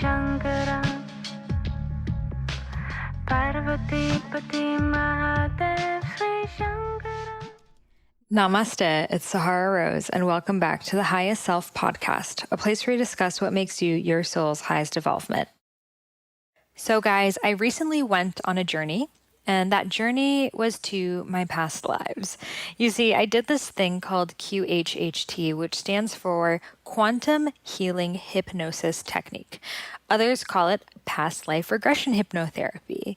Shankara Parvati Pati Mahadev Sri Shankara. Namaste, it's Sahara Rose, and welcome back to the Highest Self podcast, a place where we discuss what makes you your soul's highest development. So guys, I recently went on a journey, and that journey was to my past lives. You see, I did this thing called QHHT, which stands for Quantum Healing Hypnosis Technique. Others call it past life regression hypnotherapy.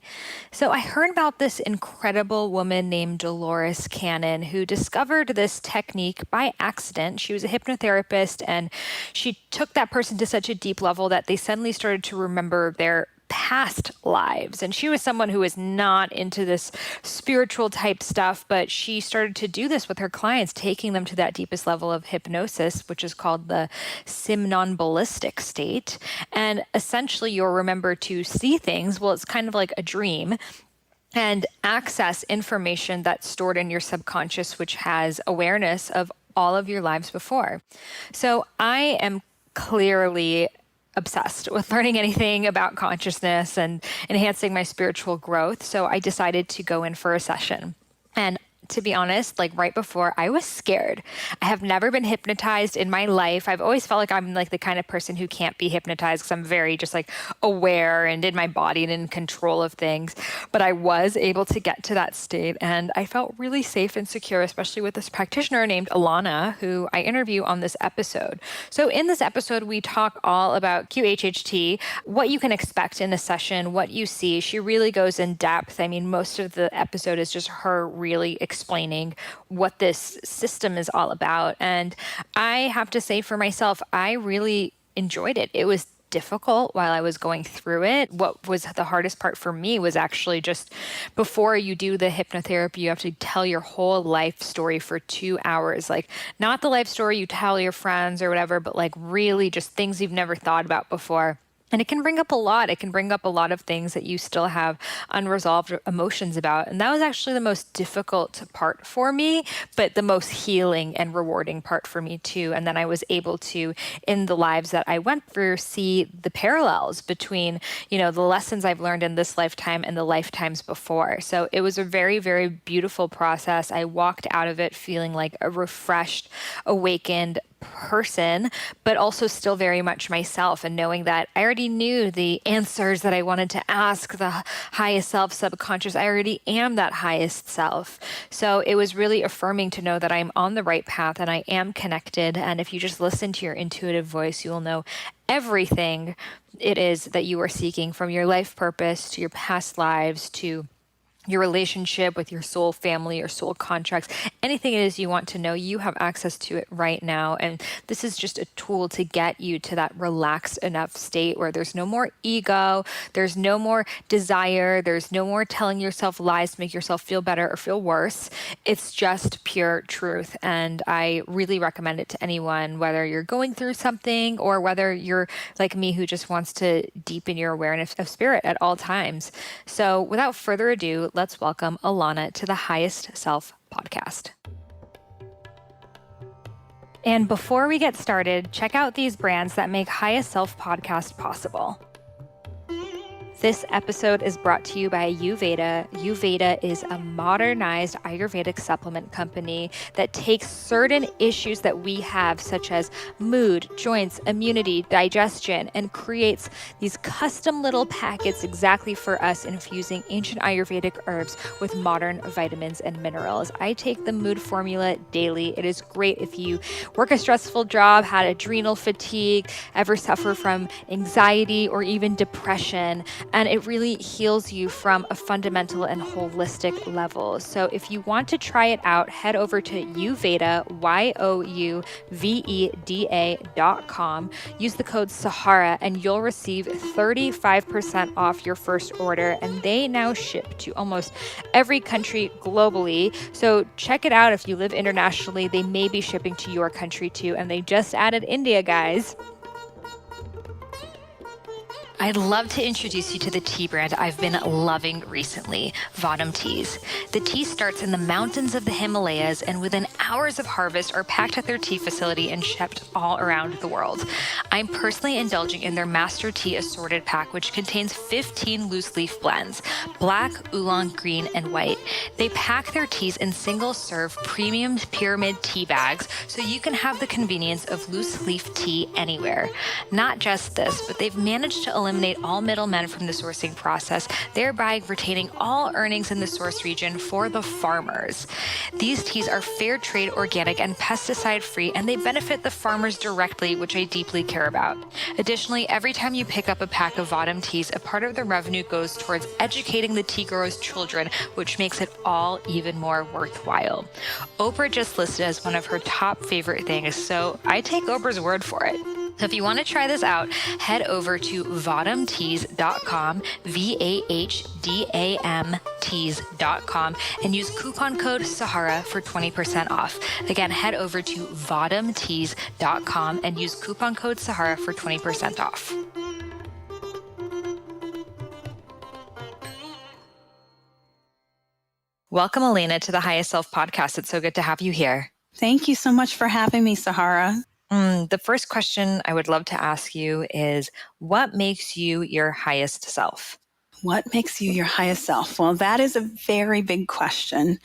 So I heard about this incredible woman named Dolores Cannon who discovered this technique by accident. She was a hypnotherapist, and she took that person to such a deep level that they suddenly started to remember their past lives. And she was someone who was not into this spiritual type stuff, but she started to do this with her clients, taking them to that deepest level of hypnosis, which is called the somnambulistic state. And essentially you'll remember to see things. Well, it's kind of like a dream, and access information that's stored in your subconscious, which has awareness of all of your lives before. So I am clearly obsessed with learning anything about consciousness and enhancing my spiritual growth. So I decided to go in for a session. And to be honest, like right before, I was scared. I have never been hypnotized in my life. I've always felt like I'm like the kind of person who can't be hypnotized because I'm very just like aware and in my body and in control of things. But I was able to get to that state, and I felt really safe and secure, especially with this practitioner named Alana, who I interview on this episode. So in this episode, we talk all about QHHT, what you can expect in a session, what you see. She really goes in depth. I mean, most of the episode is just her really explaining what this system is all about. And I have to say for myself, I really enjoyed it. It was difficult while I was going through it. What was the hardest part for me was actually just before you do the hypnotherapy, you have to tell your whole life story for 2 hours. Like not the life story you tell your friends or whatever, but like really just things you've never thought about before. And it can bring up a lot. It can bring up a lot of things that you still have unresolved emotions about. And that was actually the most difficult part for me, but the most healing and rewarding part for me too. And then I was able to, in the lives that I went through, see the parallels between, the lessons I've learned in this lifetime and the lifetimes before. So it was a very, very beautiful process. I walked out of it feeling like a refreshed, awakened person, but also still very much myself, and knowing that I already knew the answers that I wanted to ask the highest self subconscious. I already am that highest self. So it was really affirming to know that I'm on the right path and I am connected. And if you just listen to your intuitive voice, you will know everything it is that you are seeking, from your life purpose to your past lives to your relationship with your soul family or soul contracts, anything it is you want to know, you have access to it right now. And this is just a tool to get you to that relaxed enough state where there's no more ego, there's no more desire, there's no more telling yourself lies to make yourself feel better or feel worse. It's just pure truth. And I really recommend it to anyone, whether you're going through something or whether you're like me who just wants to deepen your awareness of spirit at all times. So without further ado, let's welcome Alana to the Highest Self podcast. And before we get started, check out these brands that make Highest Self podcast possible. This episode is brought to you by Ayurveda. Ayurveda is a modernized Ayurvedic supplement company that takes certain issues that we have, such as mood, joints, immunity, digestion, and creates these custom little packets exactly for us, infusing ancient Ayurvedic herbs with modern vitamins and minerals. I take the mood formula daily. It is great if you work a stressful job, had adrenal fatigue, ever suffer from anxiety or even depression. And it really heals you from a fundamental and holistic level. So if you want to try it out, head over to Youveda, YOUVEDA.com. Use the code Sahara and you'll receive 35% off your first order. And they now ship to almost every country globally. So check it out if you live internationally. They may be shipping to your country too. And they just added India, guys. I'd love to introduce you to the tea brand I've been loving recently, Vadam Teas. The tea starts in the mountains of the Himalayas and within hours of harvest are packed at their tea facility and shipped all around the world. I'm personally indulging in their Master Tea Assorted Pack, which contains 15 loose leaf blends, black, oolong, green, and white. They pack their teas in single-serve premium pyramid tea bags so you can have the convenience of loose leaf tea anywhere. Not just this, but they've managed to eliminate all middlemen from the sourcing process, thereby retaining all earnings in the source region for the farmers. These teas are fair trade, organic, and pesticide-free, and they benefit the farmers directly, which I deeply care about. Additionally, every time you pick up a pack of Vadam teas, a part of the revenue goes towards educating the tea growers' children, which makes it all even more worthwhile. Oprah just listed as one of her top favorite things, so I take Oprah's word for it. So if you want to try this out, head over to vadamteas.com, VAHDAM teas.com, and use coupon code Sahara for 20% off. Again, head over to vadamteas.com and use coupon code Sahara for 20% off. Welcome, Alana, to the Highest Self podcast. It's so good to have you here. Thank you so much for having me, Sahara. The first question I would love to ask you is, what makes you your highest self? What makes you your highest self? Well, that is a very big question.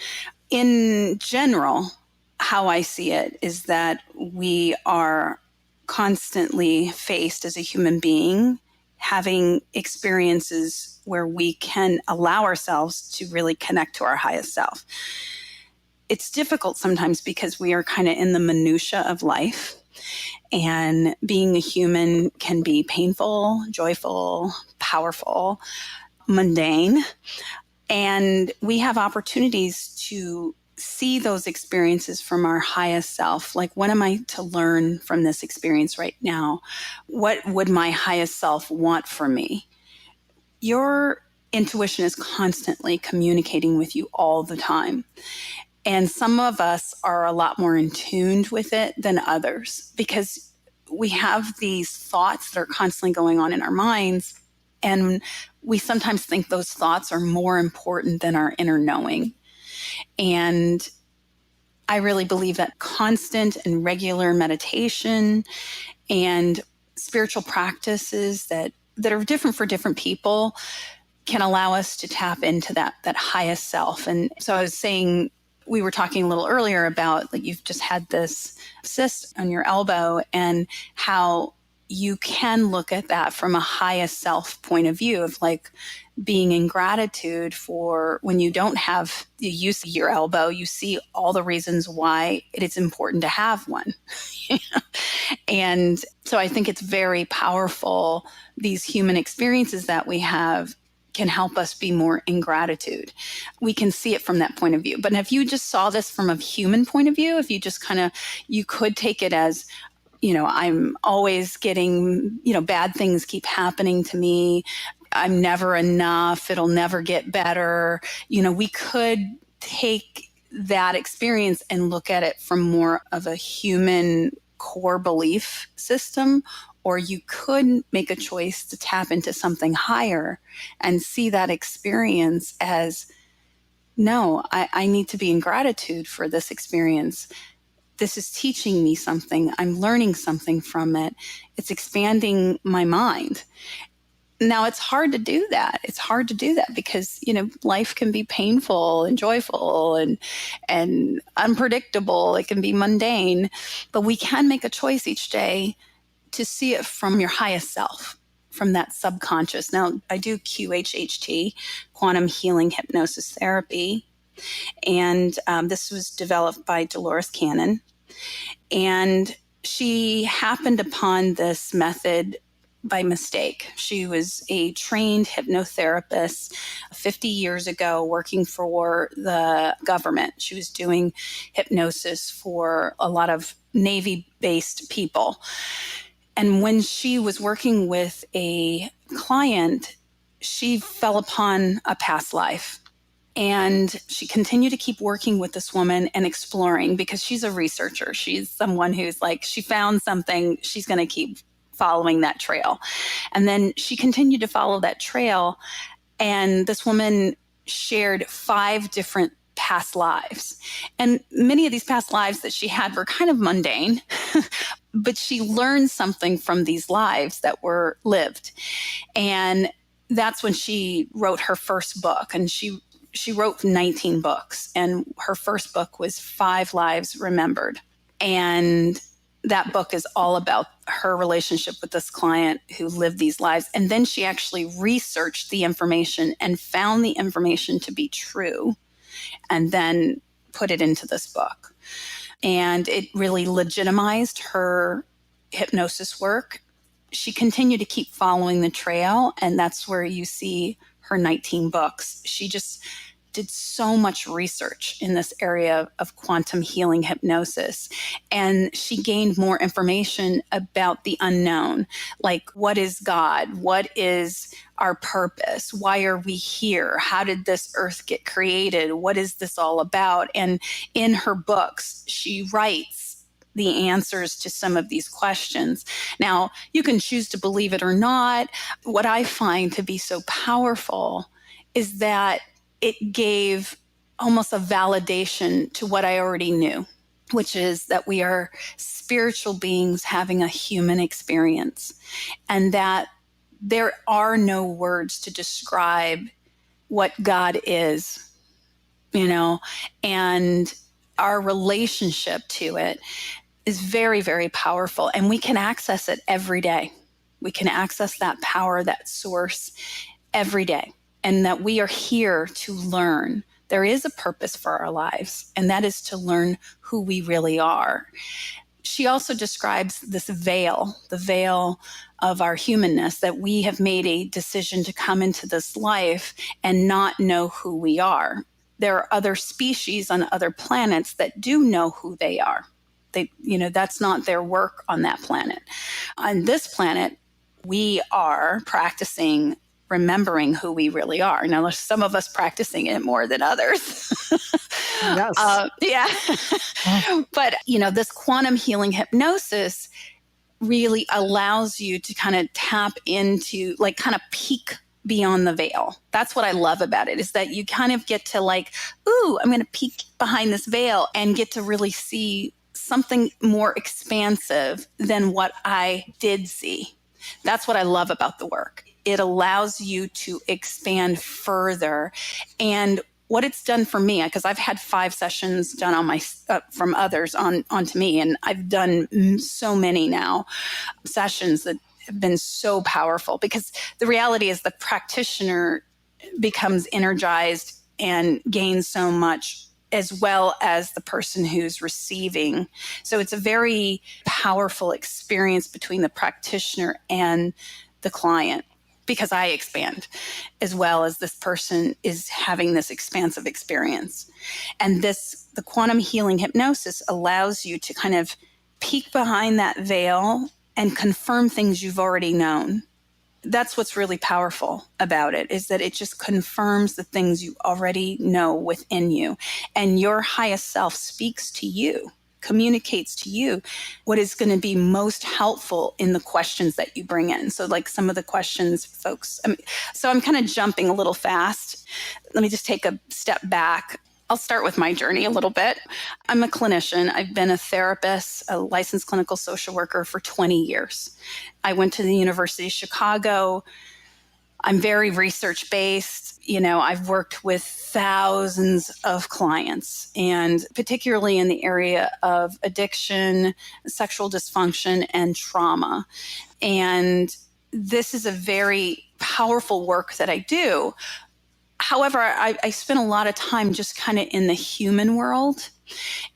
In general, how I see it is that we are constantly faced as a human being having experiences where we can allow ourselves to really connect to our highest self. It's difficult sometimes because we are kind of in the minutia of life. And being a human can be painful, joyful, powerful, mundane. And we have opportunities to see those experiences from our highest self. Like, what am I to learn from this experience right now? What would my highest self want from me? Your intuition is constantly communicating with you all the time. And some of us are a lot more in tune with it than others because we have these thoughts that are constantly going on in our minds. And we sometimes think those thoughts are more important than our inner knowing. And I really believe that constant and regular meditation and spiritual practices that are different for different people can allow us to tap into that highest self. And so I was saying, we were talking a little earlier about, like, you've just had this cyst on your elbow and how you can look at that from a highest self point of view of, like, being in gratitude for when you don't have, you see your elbow, you see all the reasons why it's important to have one. And so I think it's very powerful. These human experiences that we have can help us be more in gratitude. We can see it from that point of view. But if you just saw this from a human point of view, if you just you could take it as, I'm always getting, bad things keep happening to me. I'm never enough. It'll never get better. We could take that experience and look at it from more of a human core belief system. Or you could make a choice to tap into something higher and see that experience as, no, I need to be in gratitude for this experience. This is teaching me something. I'm learning something from it. It's expanding my mind. Now, it's hard to do that. It's hard to do that because, life can be painful and joyful and unpredictable. It can be mundane, but we can make a choice each day to see it from your highest self, from that subconscious. Now, I do QHHT, quantum healing hypnosis therapy, and this was developed by Dolores Cannon. And she happened upon this method by mistake. She was a trained hypnotherapist 50 years ago working for the government. She was doing hypnosis for a lot of Navy-based people. And when she was working with a client, she fell upon a past life. And she continued to keep working with this woman and exploring because she's a researcher. She's someone who's like, she found something, she's going to keep following that trail. And then she continued to follow that trail. And this woman shared 5 different past lives. And many of these past lives that she had were kind of mundane, but she learned something from these lives that were lived. And that's when she wrote her first book. And she wrote 19 books. And her first book was 5 Lives Remembered. And that book is all about her relationship with this client who lived these lives. And then she actually researched the information and found the information to be true, and then put it into this book. And it really legitimized her hypnosis work. She continued to keep following the trail, and that's where you see her 19 books. She just did so much research in this area of quantum healing hypnosis. And she gained more information about the unknown, like what is God? What is our purpose? Why are we here? How did this earth get created? What is this all about? And in her books, she writes the answers to some of these questions. Now, you can choose to believe it or not. What I find to be so powerful is that it gave almost a validation to what I already knew, which is that we are spiritual beings having a human experience, and that there are no words to describe what God is, and our relationship to it is very, very powerful, and we can access it every day. We can access that power, that source every day. And that we are here to learn. There is a purpose for our lives, and that is to learn who we really are. She also describes this veil, the veil of our humanness, that we have made a decision to come into this life and not know who we are. There are other species on other planets that do know who they are. That's not their work on that planet. On this planet, we are practicing remembering who we really are. Now, there's some of us practicing it more than others. Yes. Yeah. But, this quantum healing hypnosis really allows you to kind of tap into, kind of peek beyond the veil. That's what I love about it, is that you kind of get to I'm going to peek behind this veil and get to really see something more expansive than what I did see. That's what I love about the work. It allows you to expand further. And what it's done for me, because I've had 5 sessions done on from others onto me, and I've done so many now sessions that have been so powerful, because the reality is the practitioner becomes energized and gains so much, as well as the person who's receiving. So it's a very powerful experience between the practitioner and the client, because I expand as well as this person is having this expansive experience. And the quantum healing hypnosis allows you to kind of peek behind that veil and confirm things you've already known. That's what's really powerful about it, is that it just confirms the things you already know within you. And your highest self speaks to you, communicates to you what is going to be most helpful in the questions that you bring in. So some of the questions, folks, so I'm kind of jumping a little fast. Let me just take a step back. I'll start with my journey a little bit. I'm a clinician. I've been a therapist, a licensed clinical social worker for 20 years. I went to the University of Chicago. I'm very research-based. I've worked with thousands of clients, and particularly in the area of addiction, sexual dysfunction, and trauma. And this is a very powerful work that I do. However, I spent a lot of time just kind of in the human world.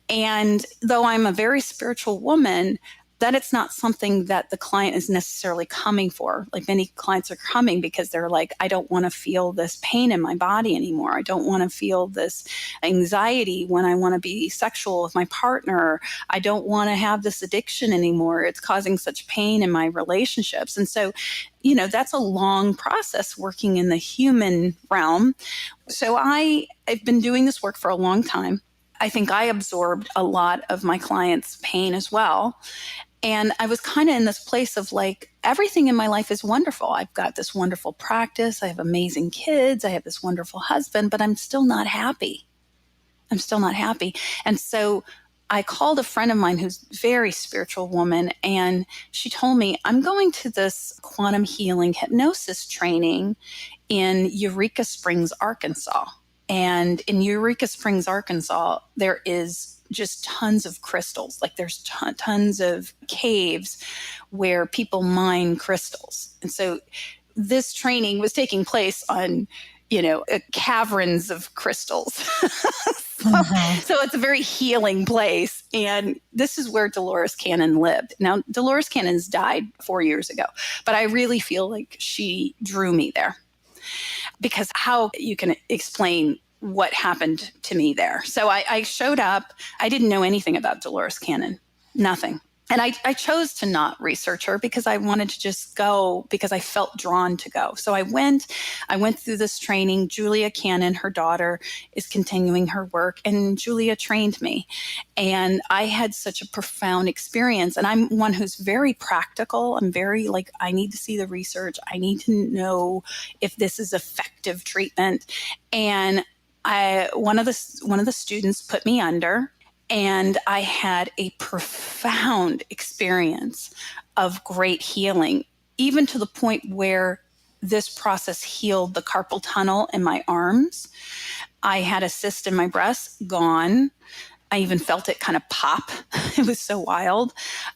And though I'm a very spiritual woman, that it's not something that the client is necessarily coming for. Many clients are coming because they're like, I don't want to feel this pain in my body anymore. I don't want to feel this anxiety when I want to be sexual with my partner. I don't want to have this addiction anymore. It's causing such pain in my relationships. And so, that's a long process working in the human realm. So I've been doing this work for a long time. I think I absorbed a lot of my clients' pain as well. And I was kind of in this place of like, everything in my life is wonderful. I've got this wonderful practice. I have amazing kids. I have this wonderful husband, but I'm still not happy. I'm still not happy. And so I called a friend of mine who's a very spiritual woman, and she told me, I'm going to this quantum healing hypnosis training in Eureka Springs, Arkansas. And in Eureka Springs, Arkansas, there is just tons of crystals. Like there's tons of caves where people mine crystals. And so this training was taking place on, caverns of crystals. So it's a very healing place. And this is where Dolores Cannon lived. Now, Dolores Cannon's died 4 years ago, but I really feel like she drew me there, because how you can explain what happened to me there. So I showed up. I didn't know anything about Dolores Cannon, nothing. And I chose to not research her because I wanted to just go because I felt drawn to go. So I went through this training. Julia Cannon, her daughter, is continuing her work, and Julia trained me. And I had such a profound experience. And I'm one who's very practical. I'm very like, I need to see the research. I need to know if this is effective treatment. And one of the students put me under. And I had a profound experience of great healing, even to the point where this process healed the carpal tunnel in my arms. I had a cyst in my breast, gone. I even felt it kind of pop. It was so wild.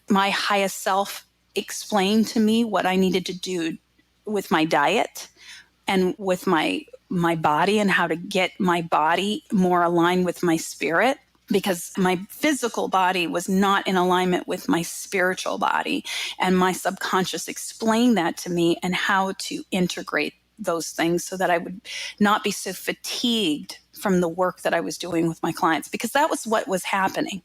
My highest self explained to me what I needed to do with my diet and with my body, and how to get my body more aligned with my spirit, because my physical body was not in alignment with my spiritual body. And my subconscious explained that to me, and how to integrate those things so that I would not be so fatigued from the work that I was doing with my clients, because that was what was happening.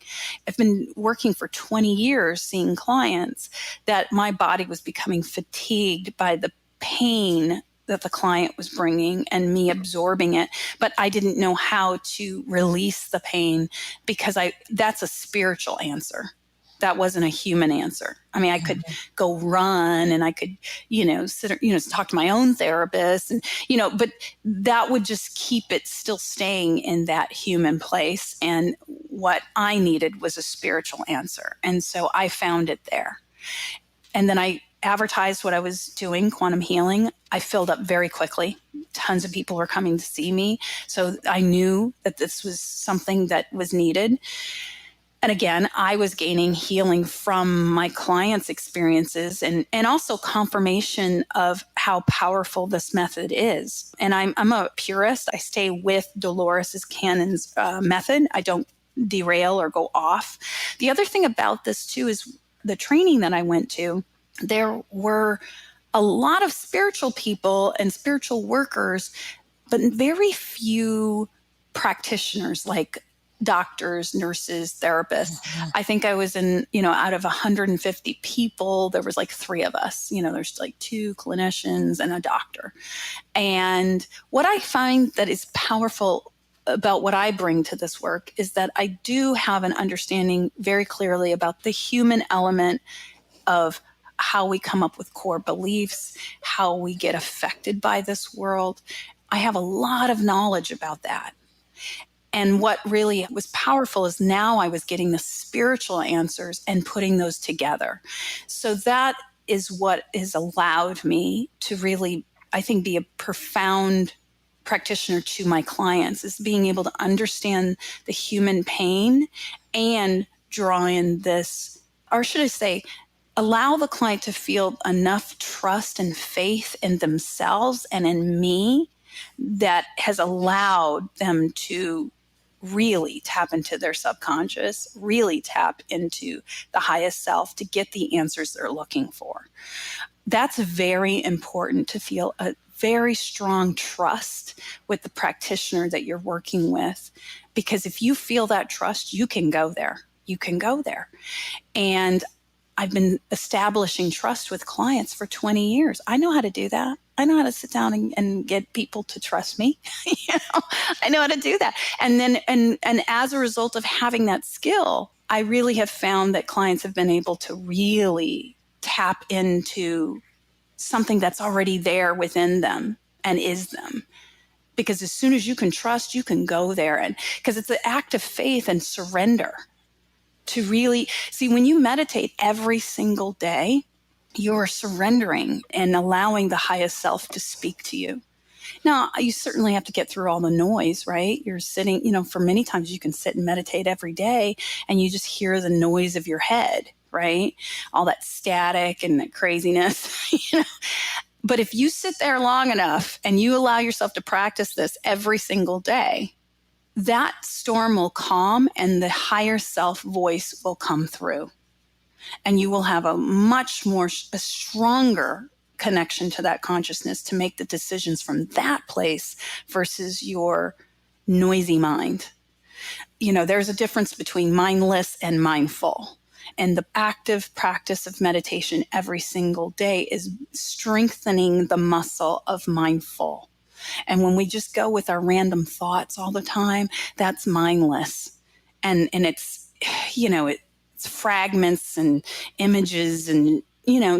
I've been working for 20 years seeing clients that my body was becoming fatigued by the pain that the client was bringing and me absorbing it. But I didn't know how to release the pain, because that's a spiritual answer. That wasn't a human answer. I mean, I could go run, and I could, talk to my own therapist, and, but that would just keep it still staying in that human place. And what I needed was a spiritual answer. And so I found it there. And then I advertised what I was doing, quantum healing. I filled up very quickly. Tons of people were coming to see me. So I knew that this was something that was needed. And again, I was gaining healing from my clients' experiences, and also confirmation of how powerful this method is. And I'm a purist. I stay with Dolores Cannon's method. I don't derail or go off. The other thing about this too is the training that I went to, there were a lot of spiritual people and spiritual workers, but very few practitioners like doctors, nurses, therapists. I think I was in, out of 150 people, there was like 3 of us. There's like 2 clinicians and a doctor. And what I find that is powerful about what I bring to this work is that I do have an understanding very clearly about the human element of how we come up with core beliefs, how we get affected by this world. I have a lot of knowledge about that. And what really was powerful is now I was getting the spiritual answers and putting those together. So that is what has allowed me to really, I think, be a profound practitioner to my clients, is being able to understand the human pain and draw in this, or should I say, allow the client to feel enough trust and faith in themselves and in me that has allowed them to really tap into their subconscious, really tap into the highest self to get the answers they're looking for. That's very important, to feel a very strong trust with the practitioner that you're working with, because if you feel that trust, you can go there. You can go there. And I've been establishing trust with clients for 20 years. I know how to do that. I know how to sit down and get people to trust me. I know how to do that. And then, and as a result of having that skill, I really have found that clients have been able to really tap into something that's already there within them and is them. Because as soon as you can trust, you can go there. And because it's an act of faith and surrender to really see, when you meditate every single day, you're surrendering and allowing the highest self to speak to you. Now, you certainly have to get through all the noise, right? You're sitting, for many times you can sit and meditate every day and you just hear the noise of your head, right? All that static and the craziness, But if you sit there long enough and you allow yourself to practice this every single day, that storm will calm and the higher self voice will come through. And you will have a stronger connection to that consciousness to make the decisions from that place versus your noisy mind. There's a difference between mindless and mindful. And the active practice of meditation every single day is strengthening the muscle of mindful. And when we just go with our random thoughts all the time, that's mindless. And it's, it's fragments and images and,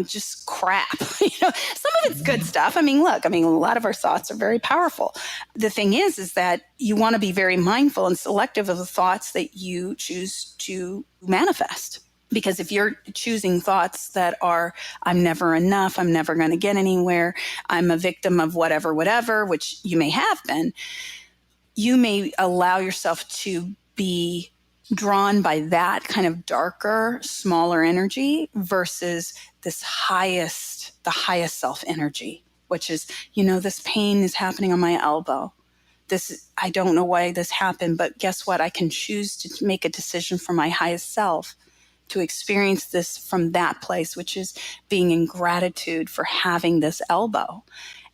just crap. Some of it's good stuff. Look, a lot of our thoughts are very powerful. The thing is that you want to be very mindful and selective of the thoughts that you choose to manifest. Because if you're choosing thoughts that are, I'm never enough, I'm never going to get anywhere, I'm a victim of whatever, which you may have been, you may allow yourself to be drawn by that kind of darker, smaller energy versus the highest self energy, which is, this pain is happening on my elbow. I don't know why this happened, but guess what? I can choose to make a decision for my highest self to experience this from that place, which is being in gratitude for having this elbow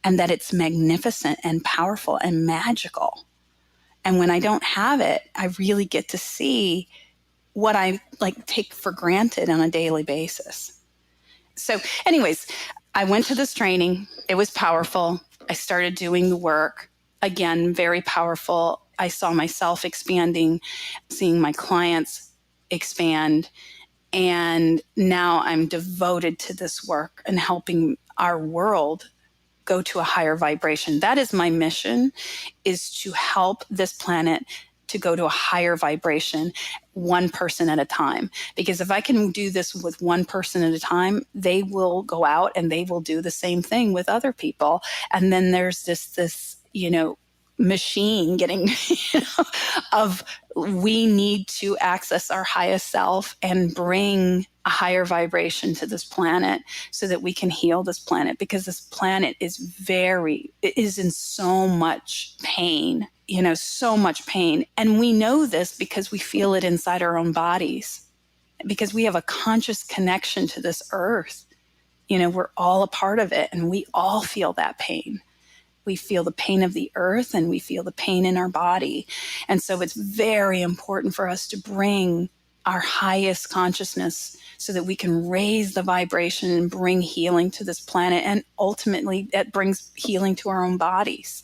and that it's magnificent and powerful and magical. And when I don't have it, I really get to see what I take for granted on a daily basis. So anyways, I went to this training. It was powerful. I started doing the work. Again, very powerful. I saw myself expanding, seeing my clients expand. And now I'm devoted to this work and helping our world go to a higher vibration. That is my mission, is to help this planet to go to a higher vibration, one person at a time. Because if I can do this with one person at a time, they will go out and they will do the same thing with other people. And then there's this machine getting of we need to access our highest self and bring a higher vibration to this planet so that we can heal this planet, because this planet is in so much pain, so much pain. And we know this because we feel it inside our own bodies, because we have a conscious connection to this earth. We're all a part of it and we all feel that pain. We feel the pain of the earth and we feel the pain in our body. And so it's very important for us to bring our highest consciousness so that we can raise the vibration and bring healing to this planet. And ultimately, that brings healing to our own bodies.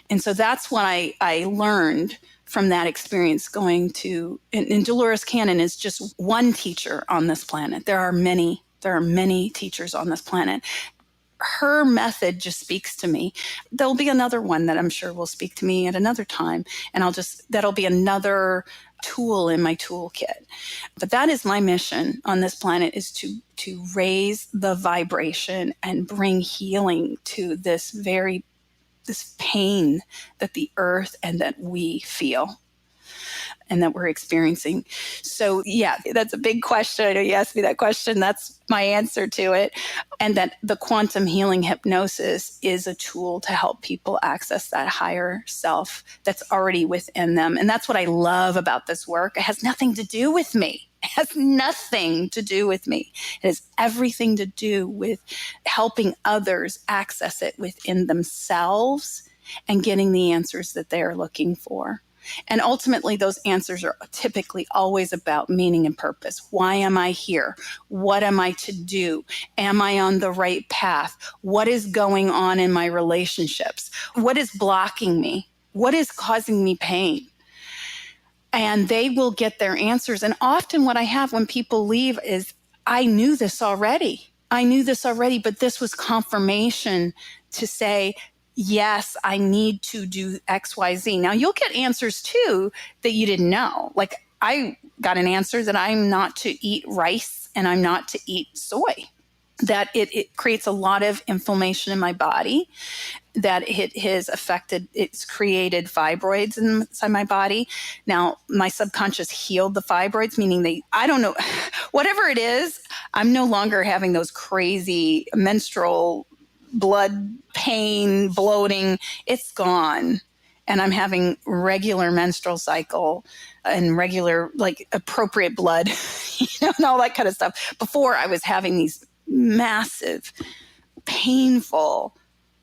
And so that's what I learned from that experience going to, and Dolores Cannon is just one teacher on this planet. There are many teachers on this planet. Her method just speaks to me. There'll be another one that I'm sure will speak to me at another time. And that'll be another tool in my toolkit. But that is my mission on this planet, is to raise the vibration and bring healing to this pain that the earth and that we feel and that we're experiencing. So yeah, that's a big question. I know you asked me that question. That's my answer to it. And that the quantum healing hypnosis is a tool to help people access that higher self that's already within them. And that's what I love about this work. It has nothing to do with me. It has nothing to do with me. It has everything to do with helping others access it within themselves and getting the answers that they're looking for. And ultimately, those answers are typically always about meaning and purpose. Why am I here? What am I to do? Am I on the right path? What is going on in my relationships? What is blocking me? What is causing me pain? and they will get their answers. And often what I have when people leave is, I knew this already. But this was confirmation to say, yes, I need to do X, Y, Z. Now you'll get answers too that you didn't know. Like I got an answer that I'm not to eat rice and I'm not to eat soy, that it creates a lot of inflammation in my body, that it has affected, it's created fibroids inside my body. Now, my subconscious healed the fibroids, meaning I don't know, whatever it is, I'm no longer having those crazy menstrual blood pain, bloating. It's gone. And I'm having regular menstrual cycle and regular, like appropriate blood, and all that kind of stuff. Before I was having these massive, painful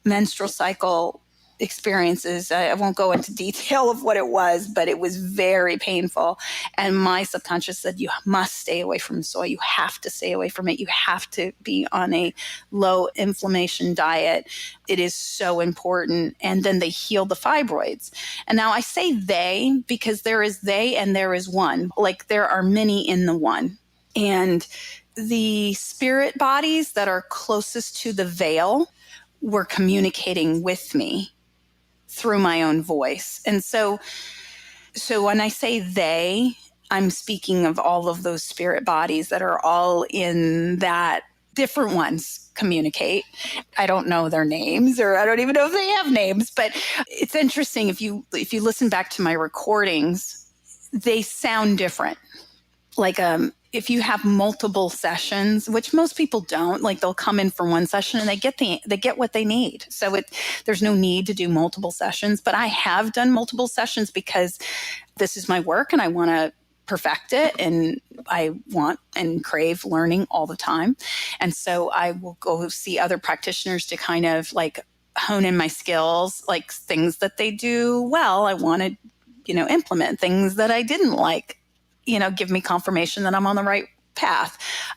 menstrual cycle experiences. I won't go into detail of what it was, but it was very painful. And my subconscious said, you must stay away from soy. You have to stay away from it. You have to be on a low inflammation diet. It is so important. And then they heal the fibroids. And now I say they because there is they and there is one. Like there are many in the one. And the spirit bodies that are closest to the veil were communicating with me through my own voice. And so when I say they, I'm speaking of all of those spirit bodies that are all in that. Different ones communicate. I don't know their names, or I don't even know if they have names, but it's interesting. If you listen back to my recordings, they sound different. Like if you have multiple sessions, which most people don't, like they'll come in for one session and they get what they need. So there's no need to do multiple sessions, but I have done multiple sessions because this is my work and I want to perfect it, and I want and crave learning all the time. And so I will go see other practitioners to kind of like hone in my skills, like things that they do well. I want to, implement things that I didn't like, give me confirmation that I'm on the right path.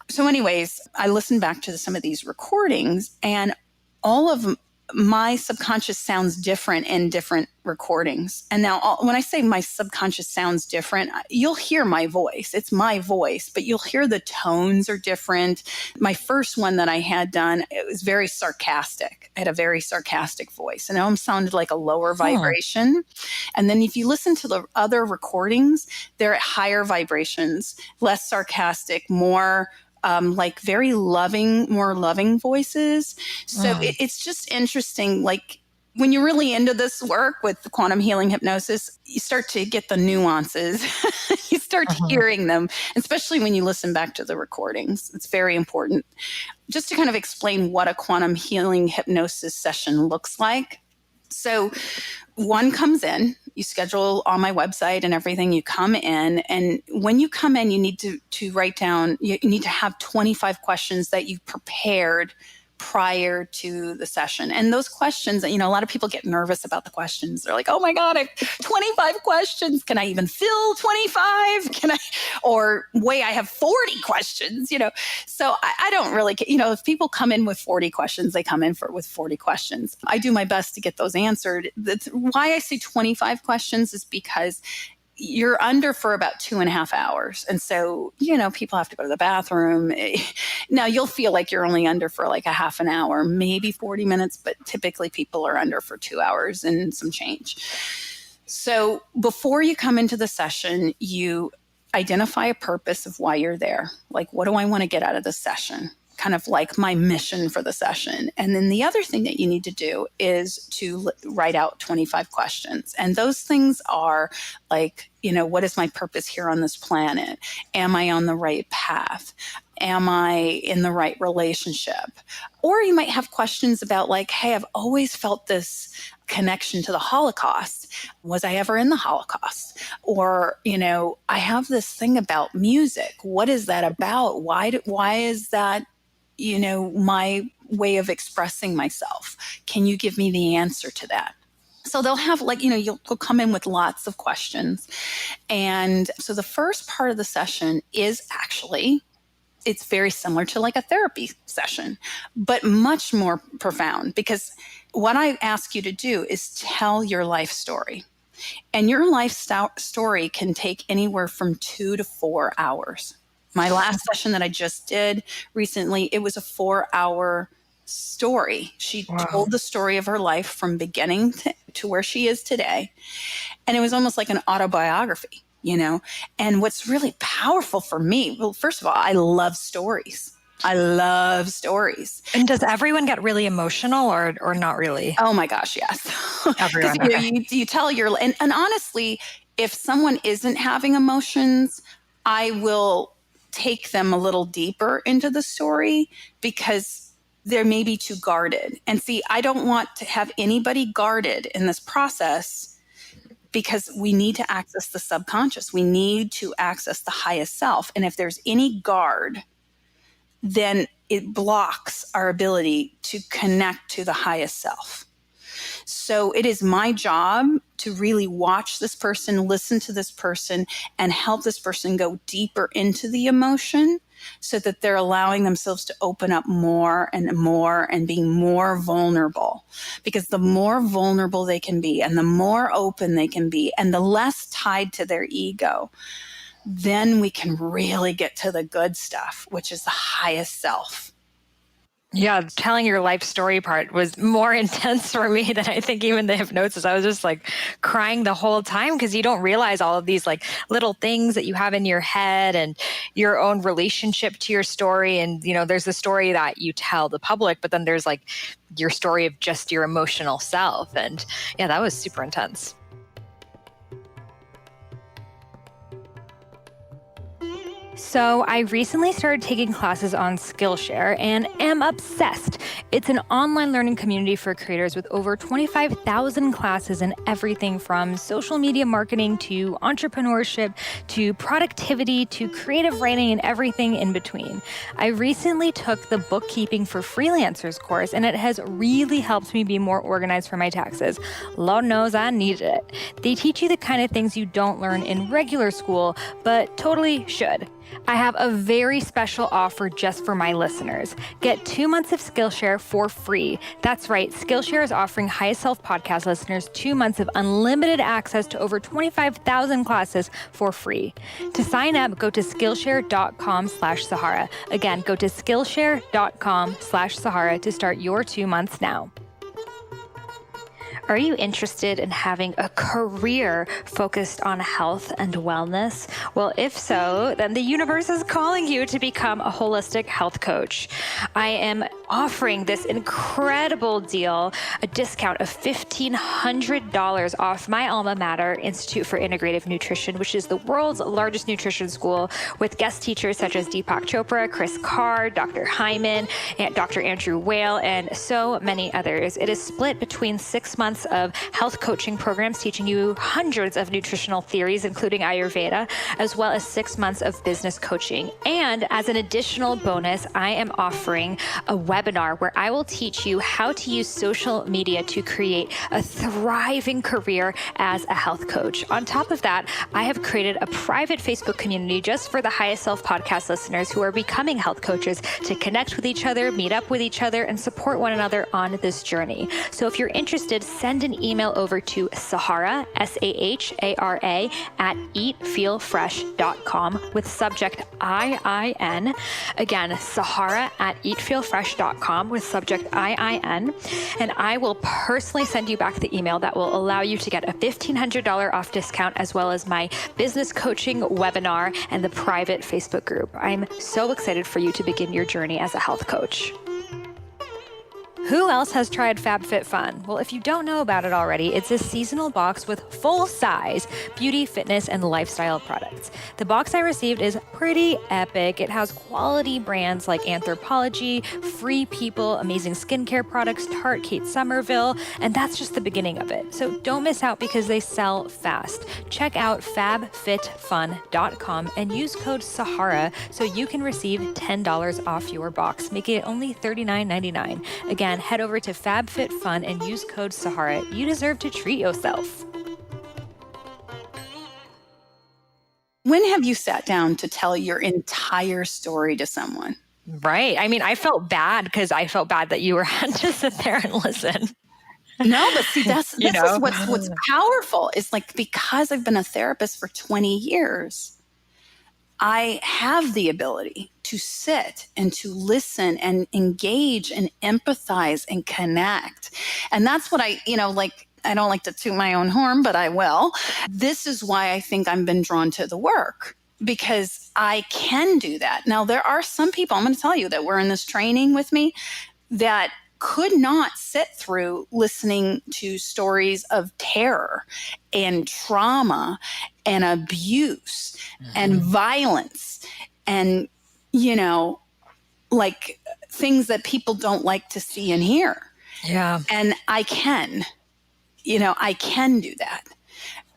So anyways, I listened back to some of these recordings, and all of my subconscious sounds different in different recordings. And now when I say my subconscious sounds different, you'll hear my voice. It's my voice, but you'll hear the tones are different. My first one that I had done, it was very sarcastic. I had a very sarcastic voice, and it almost sounded like a lower vibration. And then if you listen to the other recordings, they're at higher vibrations, less sarcastic, more like very loving, more loving voices. So it's just interesting. Like when you're really into this work with the quantum healing hypnosis, you start to get the nuances. You start hearing them, especially when you listen back to the recordings. It's very important. Just to kind of explain what a quantum healing hypnosis session looks like. So one comes in, you schedule on my website and everything, you come in, and when you come in, you need to write down, you need to have 25 questions that you prepared prior to the session. And those questions, a lot of people get nervous about the questions. They're like, oh my God, I have 25 questions. Can I even fill 25? I have 40 questions, So I don't really, if people come in with 40 questions, they come in with 40 questions. I do my best to get those answered. That's why I say 25 questions is because you're under for about 2.5 hours. And so, people have to go to the bathroom. Now you'll feel like you're only under for like a half an hour, maybe 40 minutes, but typically people are under for 2 hours and some change. So before you come into the session, you identify a purpose of why you're there. Like, what do I want to get out of this session? Kind of like my mission for the session. And then the other thing that you need to do is to write out 25 questions. And those things are like, what is my purpose here on this planet? Am I on the right path? Am I in the right relationship? Or you might have questions about like, hey, I've always felt this connection to the Holocaust. Was I ever in the Holocaust? Or, I have this thing about music. What is that about? Why is that my way of expressing myself? Can you give me the answer to that? So they'll have you'll come in with lots of questions. And so the first part of the session is actually, it's very similar to like a therapy session, but much more profound, because what I ask you to do is tell your life story. And your life story can take anywhere from 2 to 4 hours. My last session that I just did recently, it was a 4-hour story. She told the story of her life from beginning to where she is today. And it was almost like an autobiography, you know? And what's really powerful for me, well, first of all, I love stories. I love stories. And does everyone get really emotional or not really? Oh my gosh, yes. Everyone. Okay. You tell and honestly, if someone isn't having emotions, I will take them a little deeper into the story because they're maybe too guarded. And see, I don't want to have anybody guarded in this process because we need to access the subconscious. We need to access the highest self. And if there's any guard, then it blocks our ability to connect to the highest self. So it is my job to really watch this person, listen to this person, and help this person go deeper into the emotion so that they're allowing themselves to open up more and being more vulnerable. Because the more vulnerable they can be and the more open they can be and the less tied to their ego, then we can really get to the good stuff, which is the highest self. Yeah, telling your life story part was more intense for me than I think even the hypnosis. I was just like crying the whole time because you don't realize all of these like little things that you have in your head and your own relationship to your story. And, you know, there's the story that you tell the public, but then there's like your story of just your emotional self. And yeah, that was super intense. So I recently started taking classes on Skillshare and am obsessed. It's an online learning community for creators with over 25,000 classes in everything from social media marketing to entrepreneurship to productivity to creative writing and everything in between. I recently took the bookkeeping for freelancers course and it has really helped me be more organized for my taxes. Lord knows I needed it. They teach you the kind of things you don't learn in regular school, but totally should. I have a very special offer just for my listeners. Get 2 months of Skillshare for free. That's right, Skillshare is offering Highest Self podcast listeners 2 months of unlimited access to over 25,000 classes for free. To sign up, go to Skillshare.com/Sahara. Again, go to Skillshare.com/Sahara to start your 2 months now. Are you interested in having a career focused on health and wellness? Well, if so, then the universe is calling you to become a holistic health coach. I am offering this incredible deal, a discount of $1,500 off my alma mater, Institute for Integrative Nutrition, which is the world's largest nutrition school with guest teachers such as Deepak Chopra, Chris Carr, Dr. Hyman, and Dr. Andrew Whale, and so many others. It is split between 6 months of health coaching programs teaching you hundreds of nutritional theories, including Ayurveda, as well as 6 months of business coaching. And as an additional bonus, I am offering a webinar where I will teach you how to use social media to create a thriving career as a health coach. On top of that, I have created a private Facebook community just for the Highest Self podcast listeners who are becoming health coaches to connect with each other, meet up with each other, and support one another on this journey. So if you're interested, send an email over to Sahara, Sahara, at eatfeelfresh.com with subject IIN. Again, Sahara at eatfeelfresh.com with subject IIN. And I will personally send you back the email that will allow you to get a $1,500 off discount, as well as my business coaching webinar and the private Facebook group. I'm so excited for you to begin your journey as a health coach. Who else has tried FabFitFun? Well, if you don't know about it already, it's a seasonal box with full-size beauty, fitness, and lifestyle products. The box I received is pretty epic. It has quality brands like Anthropologie, Free People, amazing skincare products, Tarte, Kate Somerville, and that's just the beginning of it. So don't miss out because they sell fast. Check out fabfitfun.com and use code Sahara so you can receive $10 off your box, making it only $39.99. Again, head over to FabFitFun and use code Sahara. You deserve to treat yourself. When have you sat down to tell your entire story to someone? Right. I mean, I felt bad because I felt bad that you had to sit there and listen. No, but see, this You is know? what's powerful is like, because I've been a therapist for 20 years, I have the ability to sit and to listen and engage and empathize and connect. And that's what I don't like to toot my own horn, but I will. This is why I think I've been drawn to the work, because I can do that. Now, there are some people, I'm going to tell you, that were in this training with me that could not sit through listening to stories of terror and trauma and abuse and violence and, like things that people don't like to see and hear. Yeah. And I can do that.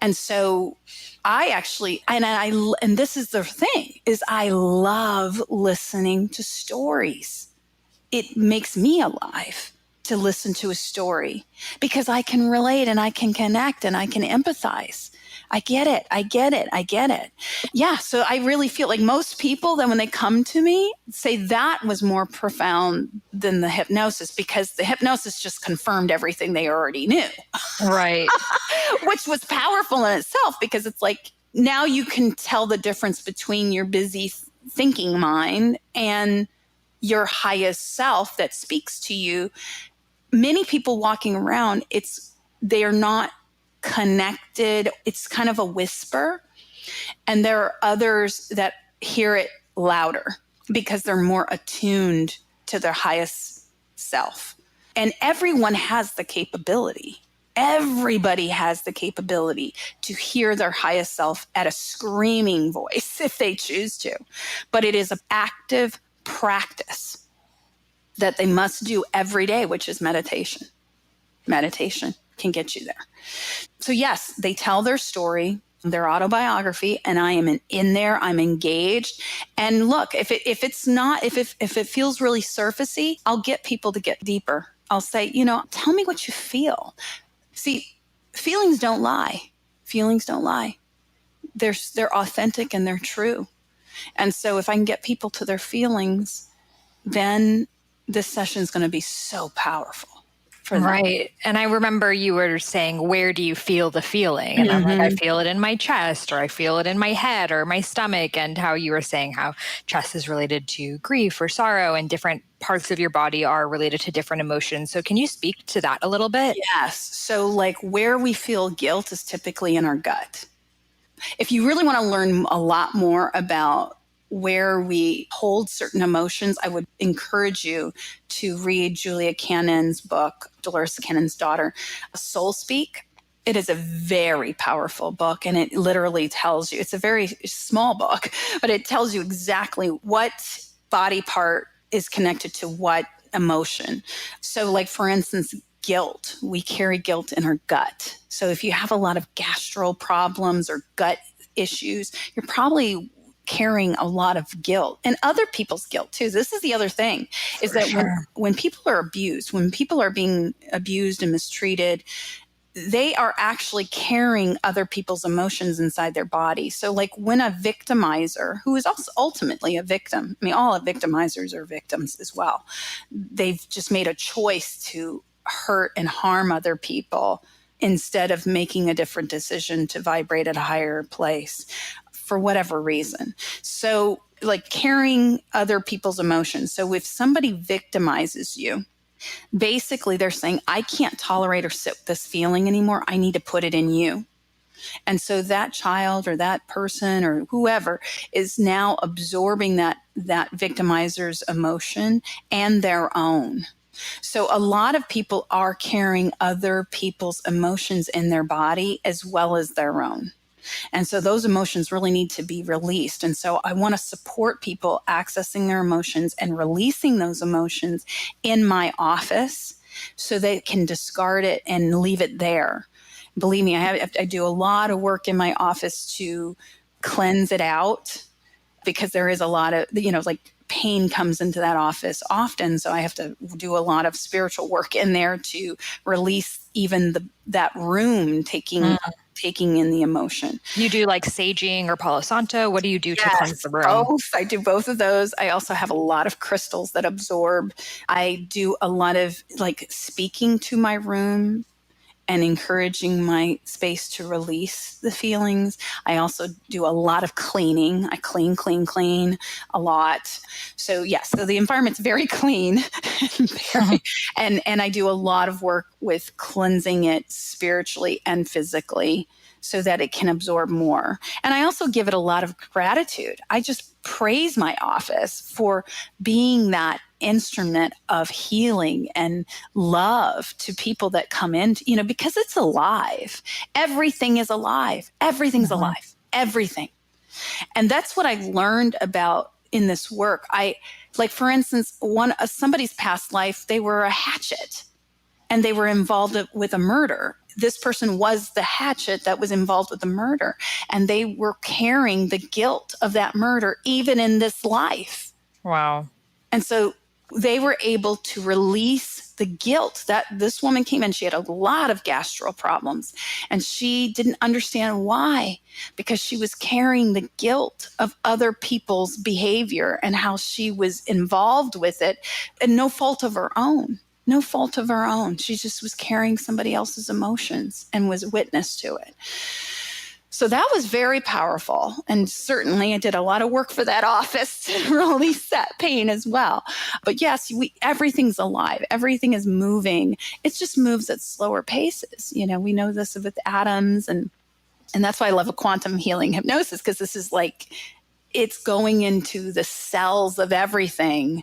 And so I actually, and this is the thing, is I love listening to stories. It makes me alive to listen to a story because I can relate and I can connect and I can empathize. I get it. Yeah. So I really feel like most people, then when they come to me, say that was more profound than the hypnosis, because the hypnosis just confirmed everything they already knew. Right. Which was powerful in itself, because it's like, now you can tell the difference between your busy thinking mind and your highest self that speaks to you. Many people walking around, they are not connected. It's kind of a whisper. And there are others that hear it louder because they're more attuned to their highest self. And everyone has the capability. Everybody has the capability to hear their highest self at a screaming voice if they choose to. But it is an active practice that they must do every day, which is meditation. Meditation can get you there. So yes, they tell their story, their autobiography, and I am in there. I'm engaged. And look, if it feels really surfacey, I'll get people to get deeper. I'll say, tell me what you feel. See, feelings don't lie. Feelings don't lie. They're authentic and they're true. And so if I can get people to their feelings, then this session is going to be so powerful for them. Right. And I remember you were saying, where do you feel the feeling? And I'm like, I feel it in my chest, or I feel it in my head or my stomach. And how you were saying how chest is related to grief or sorrow, and different parts of your body are related to different emotions. So can you speak to that a little bit? Yes. So like where we feel guilt is typically in our gut. If you really want to learn a lot more about where we hold certain emotions, I would encourage you to read Julia Cannon's book, Dolores Cannon's daughter, Soul Speak. It is a very powerful book, and it literally tells you, it's a very small book, but it tells you exactly what body part is connected to what emotion. So like, for instance, guilt, we carry guilt in our gut. So if you have a lot of gastro problems or gut issues, you're probably carrying a lot of guilt, and other people's guilt too. This is the other thing, is that when people are abused, when people are being abused and mistreated, they are actually carrying other people's emotions inside their body. So like when a victimizer, who is also ultimately a victim, I mean, all victimizers are victims as well. They've just made a choice to hurt and harm other people instead of making a different decision to vibrate at a higher place for whatever reason. So like carrying other people's emotions. So if somebody victimizes you, basically they're saying, I can't tolerate or sit with this feeling anymore. I need to put it in you. And so that child or that person or whoever is now absorbing that victimizer's emotion and their own. So a lot of people are carrying other people's emotions in their body as well as their own. And so those emotions really need to be released. And so I want to support people accessing their emotions and releasing those emotions in my office so they can discard it and leave it there. Believe me, I do a lot of work in my office to cleanse it out, because there is a lot of, like pain comes into that office often. So I have to do a lot of spiritual work in there to release even that room taking in the emotion. You do like saging or Palo Santo? What do you do to cleanse the room? Both. I do both of those. I also have a lot of crystals that absorb. I do a lot of like speaking to my room. and encouraging my space to release the feelings. I also do a lot of cleaning. I clean a lot. So yes, so the environment's very clean and I do a lot of work with cleansing it spiritually and physically so that it can absorb more. And I also give it a lot of gratitude. I just praise my office for being that instrument of healing and love to people that come in, because it's alive. Everything is alive. Everything's alive. Everything. And that's what I've learned about in this work. Like, for instance, somebody's past life, they were a hatchet and they were involved with a murder. This person was the hatchet that was involved with the murder, and they were carrying the guilt of that murder even in this life. Wow. And so they were able to release the guilt. That this woman came in, she had a lot of gastro problems, and she didn't understand why, because she was carrying the guilt of other people's behavior and how she was involved with it, and no fault of her own. No fault of her own. She just was carrying somebody else's emotions and was witness to it. So that was very powerful. And certainly I did a lot of work for that office to release that pain as well. But yes, everything's alive. Everything is moving. It just moves at slower paces. We know this with atoms. And that's why I love a quantum healing hypnosis, because this is like, it's going into the cells of everything,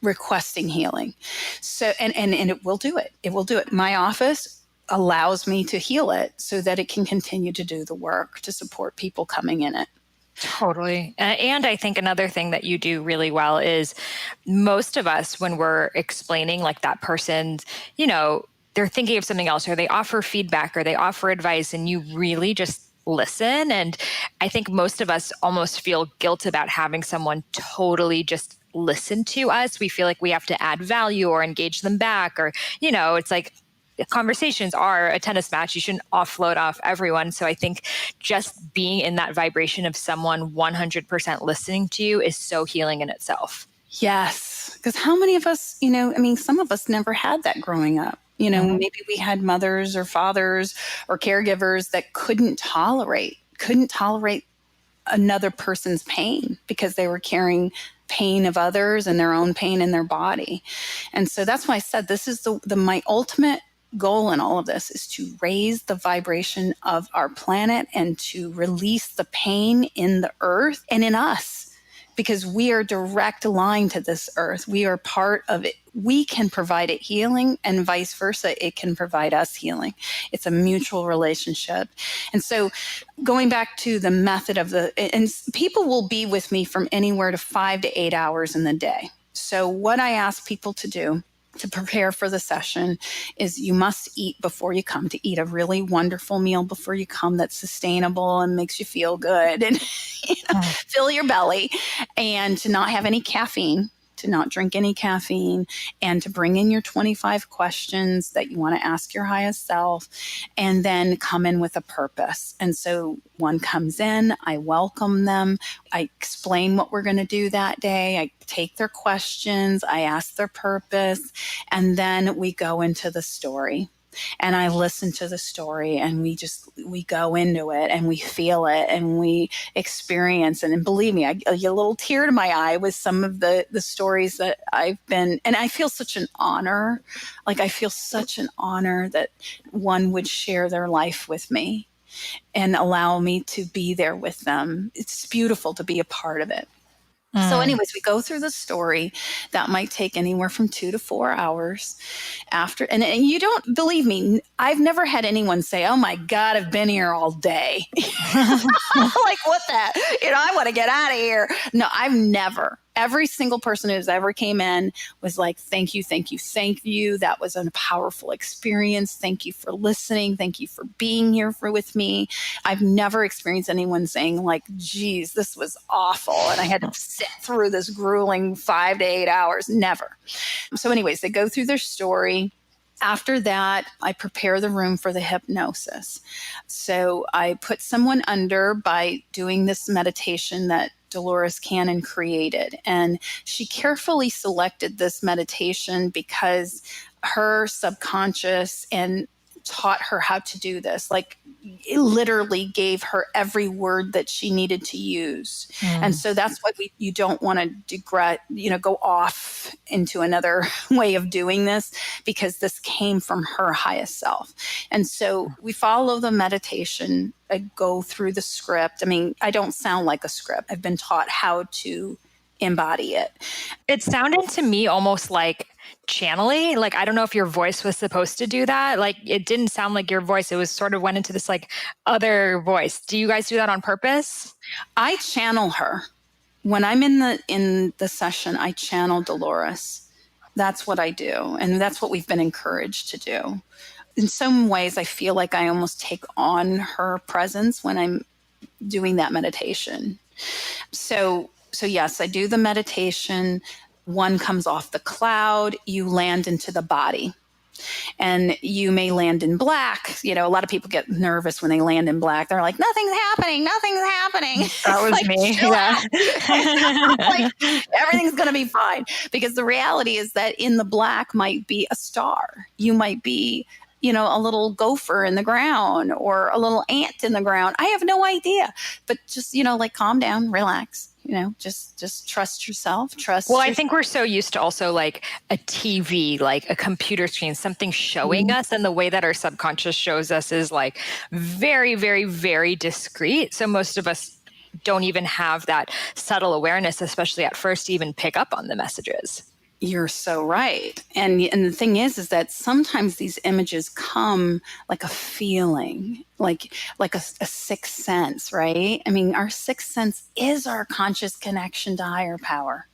requesting healing. So, and it will do it. It will do it. My office allows me to heal it so that it can continue to do the work to support people coming in it. Totally. And I think another thing that you do really well is most of us, when we're explaining like that person's, they're thinking of something else, or they offer feedback or they offer advice, and you really just listen. And I think most of us almost feel guilt about having someone totally just listen to us. We feel like we have to add value or engage them back, or, it's like conversations are a tennis match. You shouldn't offload off everyone. So I think just being in that vibration of someone 100% listening to you is so healing in itself. Yes. Because how many of us, some of us never had that growing up. Maybe we had mothers or fathers or caregivers that couldn't tolerate another person's pain because they were carrying pain of others and their own pain in their body. And so that's why I said this is my ultimate goal in all of this is to raise the vibration of our planet and to release the pain in the earth and in us, because we are direct aligned to this earth. We are part of it. We can provide it healing, and vice versa. It can provide us healing. It's a mutual relationship. And so going back to the method and people will be with me from anywhere to 5 to 8 hours in the day. So what I ask people to do to prepare for the session is you must eat before you come, to eat a really wonderful meal before you come that's sustainable and makes you feel good and fill your belly, and to not have any caffeine, to not drink any caffeine, and to bring in your 25 questions that you want to ask your highest self, and then come in with a purpose. And so one comes in, I welcome them, I explain what we're going to do that day, I take their questions, I ask their purpose, and then we go into the story. And I listen to the story, and we go into it, and we feel it, and we experience it. And believe me, I get a little tear to my eye with some of the stories that I've been, and I feel such an honor. Like I feel such an honor that one would share their life with me and allow me to be there with them. It's beautiful to be a part of it. So anyways, we go through the story. That might take anywhere from 2 to 4 hours after. And you don't believe me. I've never had anyone say, oh my God, I've been here all day. Like what the, I want to get out of here. No, I've never. Every single person who's ever came in was like, thank you, thank you, thank you. That was a powerful experience. Thank you for listening. Thank you for being here with me. I've never experienced anyone saying like, geez, this was awful, and I had to sit through this grueling 5 to 8 hours. Never. So anyways, they go through their story. After that, I prepare the room for the hypnosis. So I put someone under by doing this meditation that Dolores Cannon created. And she carefully selected this meditation because her subconscious and taught her how to do this. Like, it literally gave her every word that she needed to use. And so that's why you don't want to go off into another way of doing this, because this came from her highest self. And so we follow the meditation. I go through the script. I mean, I don't sound like a script. I've been taught how to embody it. It sounded to me almost like channeling. Like, I don't know if your voice was supposed to do that. Like, it didn't sound like your voice. It was sort of went into this like other voice. Do you guys do that on purpose? I channel her. When I'm in the session, I channel Dolores. That's what I do. And that's what we've been encouraged to do. In some ways, I feel like I almost take on her presence when I'm doing that meditation. So yes, I do the meditation. One comes off the cloud, you land into the body. And you may land in black. A lot of people get nervous when they land in black. They're like, nothing's happening. That was like, me. Yeah. Like, everything's going to be fine. Because the reality is that in the black might be a star. You might be, a little gopher in the ground or a little ant in the ground. I have no idea. But just, calm down, relax. Just trust yourself. I think we're so used to also like a TV, like a computer screen, something showing us. And the way that our subconscious shows us is like very, very, very discreet. So most of us don't even have that subtle awareness, especially at first, to even pick up on the messages. You're so right. And the thing is that sometimes these images come like a feeling, like a sixth sense, right? I mean, our sixth sense is our conscious connection to higher power.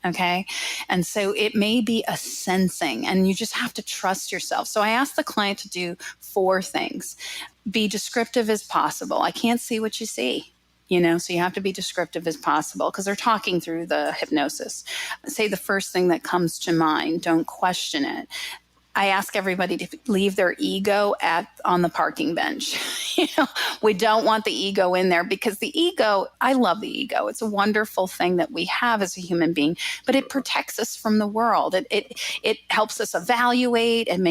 Okay. And so it may be a sensing, and you just have to trust yourself. So I asked the client to do 4 things. Be descriptive as possible. I can't see what you see. So you have to be descriptive as possible because they're talking through the hypnosis. Say the first thing that comes to mind. Don't question it. I ask everybody to leave their ego on the parking bench. We don't want the ego in there because the ego, I love the ego. It's a wonderful thing that we have as a human being, but it protects us from the world. It helps us evaluate and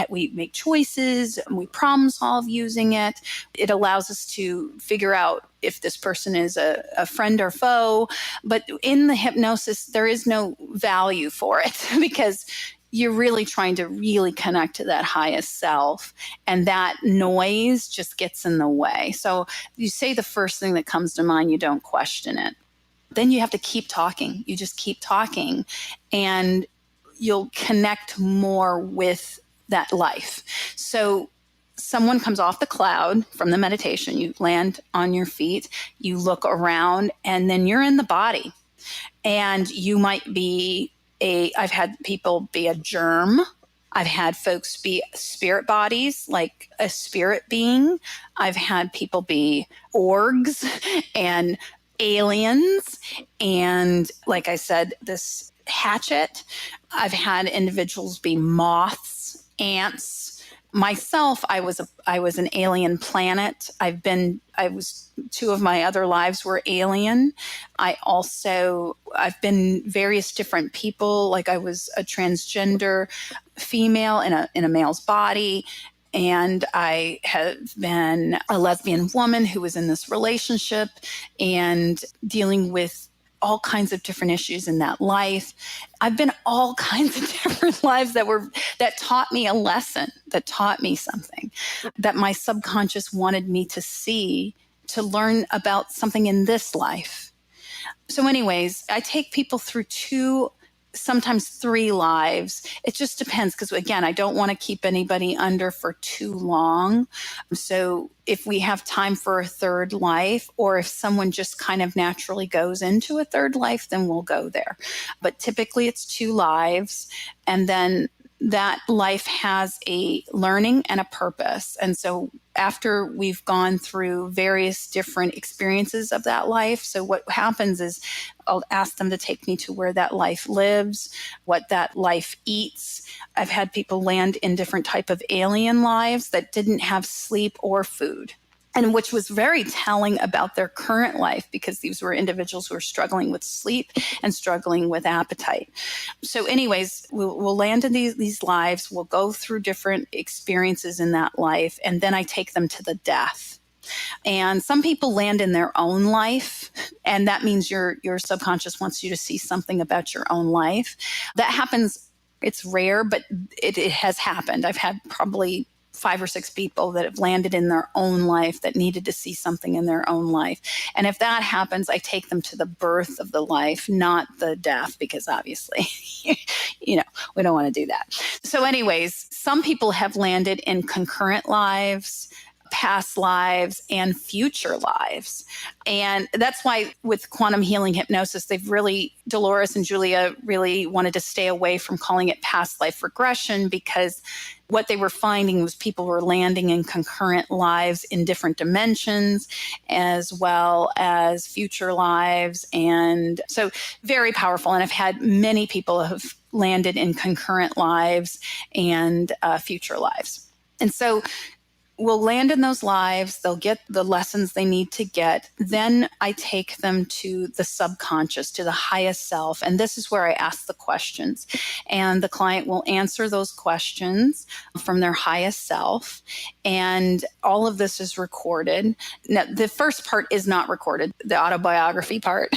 we make choices and we problem solve using it. It allows us to figure out if this person is a friend or foe. But in the hypnosis, there is no value for it because you're really trying to really connect to that highest self, and that noise just gets in the way. So you say the first thing that comes to mind, you don't question it. Then you have to keep talking. You just keep talking and you'll connect more with that life. So someone comes off the cloud from the meditation, you land on your feet, you look around, and then you're in the body. And you might be I've had people be a germ. I've had folks be spirit bodies, like a spirit being. I've had people be orgs and aliens. And like I said, this hatchet. I've had individuals be moths, ants. Myself, I was an alien planet. I've 2 of my other lives were alien. I've been various different people. Like I was a transgender female in a male's body. And I have been a lesbian woman who was in this relationship and dealing with all kinds of different issues in that life. I've been all kinds of different lives that taught me a lesson, that taught me something that my subconscious wanted me to see, to learn about something in this life. So anyways, I take people through 2, sometimes 3 lives. It just depends because, again, I don't want to keep anybody under for too long. So if we have time for a 3rd life, or if someone just kind of naturally goes into a 3rd life, then we'll go there. But typically it's 2 lives. And then that life has a learning and a purpose. And so after we've gone through various different experiences of that life, so what happens is I'll ask them to take me to where that life lives, what that life eats. I've had people land in different type of alien lives that didn't have sleep or food. and which was very telling about their current life, because these were individuals who were struggling with sleep and struggling with appetite. So anyways, we'll land in these lives. We'll go through different experiences in that life, and then I take them to the death. And some people land in their own life, and that means your subconscious wants you to see something about your own life. That happens. It's rare, but it has happened. I've had probably 5 or 6 people that have landed in their own life that needed to see something in their own life. And if that happens, I take them to the birth of the life, not the death, because obviously, we don't want to do that. So anyways, some people have landed in concurrent lives, past lives, and future lives. And that's why with quantum healing hypnosis, Dolores and Julia really wanted to stay away from calling it past life regression, because what they were finding was people were landing in concurrent lives in different dimensions, as well as future lives. And so very powerful. And I've had many people have landed in concurrent lives and future lives. And so will land in those lives. They'll get the lessons they need to get. Then I take them to the subconscious, to the highest self. And this is where I ask the questions. And the client will answer those questions from their highest self. And all of this is recorded. Now, the first part is not recorded. The autobiography part,